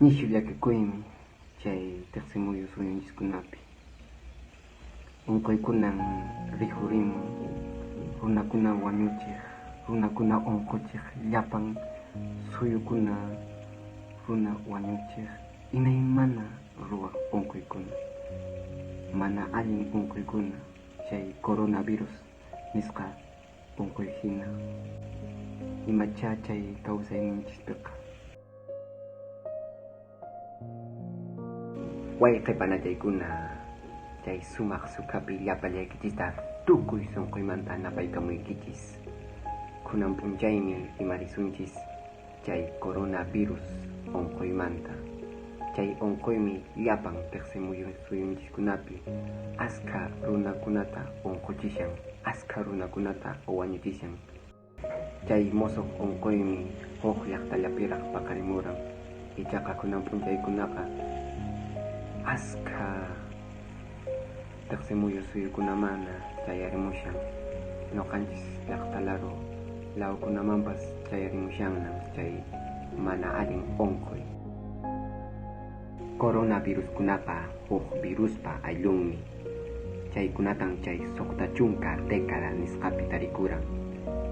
Nishu llakikuymi chay tiqsimuyu suyunchikunapi unquykunan rikurimun runakuna wañuchiq, runakuna unquchiq, llapan suyukuna runa wañuchiq imaymana ruwaq unquykuna mana allin unquykuna chay coronavirus nisqa unquy hina imacha chay kawsayninchispiqa wayqipanachaykuna chay sumaq sukapi llapallaykichista tukuy sunquymanta napaykamuykichis kunan p'unchaymi rimarisunchis chay coronavirus unquymanta chay unquymi llapan tiqsimuyu suyunchikunapi askha runakunata unquchishan askha runakunata wañuchishan chay musuq unquymi huk llaqtallapiraq paqarimuran ichaqa kunan p'unchaykunaqa askha tiqsimuyu suyukunamana chayarimushan ñuqanchis llaqtalaro lawkunamanpas chayarimushanña chay mana allin unquy coronaviruskunaqa huk viruspa ayllunmi chaykunatan chay suqta chunka década nisqapi tarikuran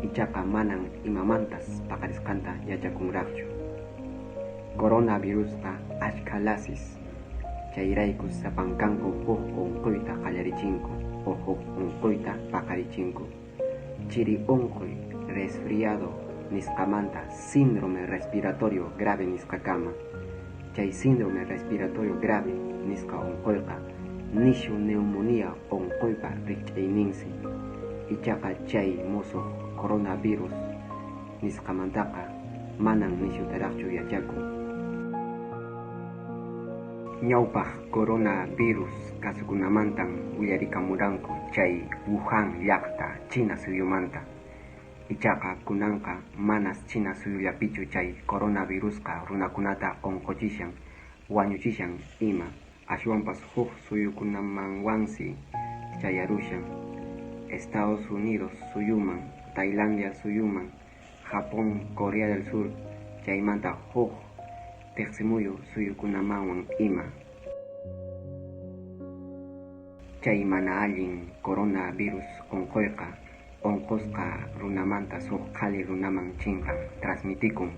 ichaqa manan imamantas paqarisqanta yachakunraqchu coronavirusqa ashkalasis chayrayku sapankanku huk unquyta qallarichinkum o huk unquyta paqarichinku chiri unquy resfriado nisqamanta síndrome respiratorio grave nisqakama chay síndrome respiratorio grave nisqa unquyqa nishu neumonía unquypa rikch'ayninsi ichaqa chay musuq coronavirus nisqamantaqa manan nishutaraqchu yachakun ñawpaq coronavirus kasukunamantan willarikamuranku chay Wuhan llaqta China suyumanta ichaqa kunanqa manas China suyullapichu chay coronavirusqa runakunata unquchishan wañuchishan ima ashwanpas huk suyukunamanwansi chayarushan Estados Unidos suyuman Tailandia suyuman Japón Corea del Sur chaymanta huk tiqsimuyu suyukunamanwan ima chay mana allin coronavirus unquyqa unqusqa runamanta suq qhali runaman chinqan transmitikun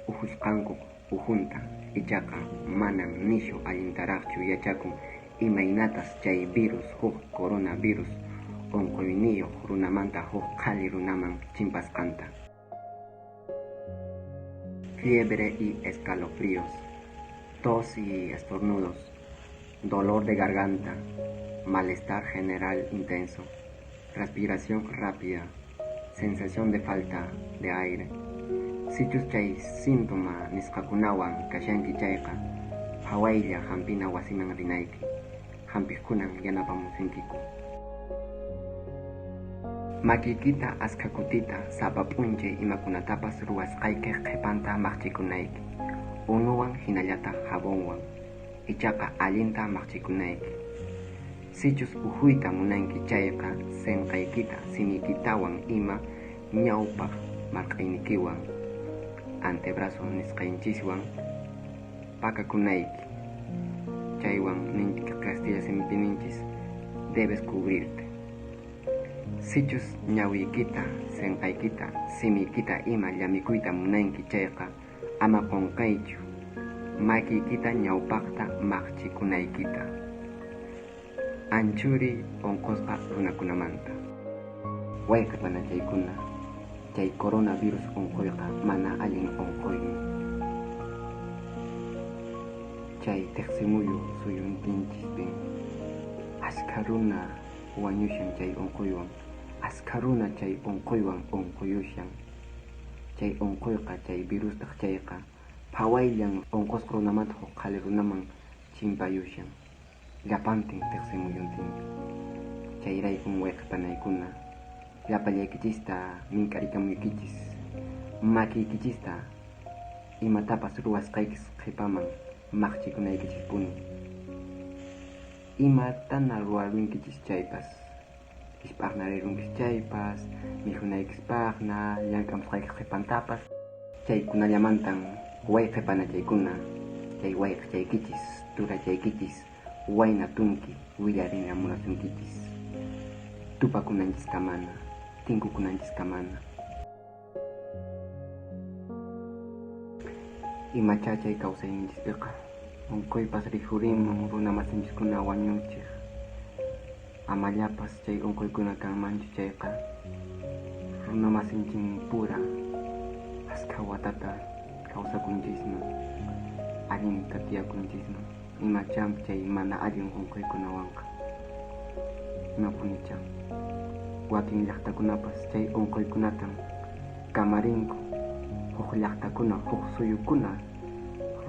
uhusqanku uhunta ichaqa manan nishu allintaraqchu yachakun imaynatas chay virus huk coronavirus unquyniyuq runamanta huk qhali runaman chimpasqanta fiebre y escalofríos, tos y estornudos, dolor de garganta, malestar general intenso, respiración rápida, sensación de falta de aire. Sichus chay síntoma nisqakunawan kashanki chayqa, hawaylla hampina wasiman rinayki, hampiqkunan yanapamusinkiku. Makikita askha kutita sapa p'unchay imakunatapas ruwasqayki qhipanta maqchikunayki unuwan hinallataq jabonwan ichaqa allinta maqchikunayki sichus uhuyta munanki chayqa sinqaykita simikitawan ima ñawpaq marqaynikiwan antebrazo nisqanchiswan pakakunayki chaywan ninchik Castilla simipininchis debes cubrirte sichus ñawiykita, sinqaykita, simikita ima llamikuyta munanki chayqa ama qunqaychu makiykita ñawpaqta maqchikunaykita anchuri unqusqa runakunamanta wayqipanachaykuna chay coronavirus unquyqa mana allin unquymi chay tiqsimuyu suyuntinchispin askha runa wañushan chay unquywan askha runa chay unquywan unquyushan chay unquyqa chay virustaq chayqa phawayllan unqusqa runamanta huk qhali runaman chimpayushan llapantin tiqsimuyuntinpi chayraykum wayqipanaykuna llapallaykichista mink'arikamuykichis makiykichista imatapas ruwasqaykis qhipaman maqchikunaykichispuni imatana ruwarunkichis chaypas isp'aqnarirunkichis chaypas mijunaykispaqna llamk'amusqaykis qhipantapas chaykunallamantan wayqipanachaykuna chay wayqchaykichis turachaykichis wayna tunki willarinamunasunkichis tupakunanchis mana tinkukunanchis mana imacha chay kawsayninchispiqa unquypas rihurinman runa masinchikkuna wañuchiq amallapas chay unquykuna kanmanchu chayqa runa masinchik pura askha watata kawsakunchisman allinta tiyakunchisman imachan chay mana allin unquykunawanqa imapunicha wakin llaqtakunapas chay unquykunatan kamarinku huk llaqtakuna huk suyukuna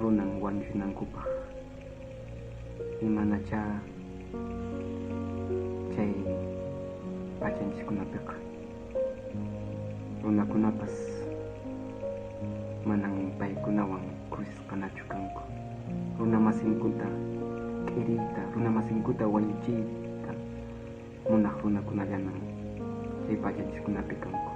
runan wañuchinankupaq imanacha chay pachanchikkunapiqa runakunapas manan paykunawan kurisqanachu kanku runa masinkuta k'iriyta runa masinkuta wañuchiyta munaq runakunallanan chay pachanchikkunapi kanku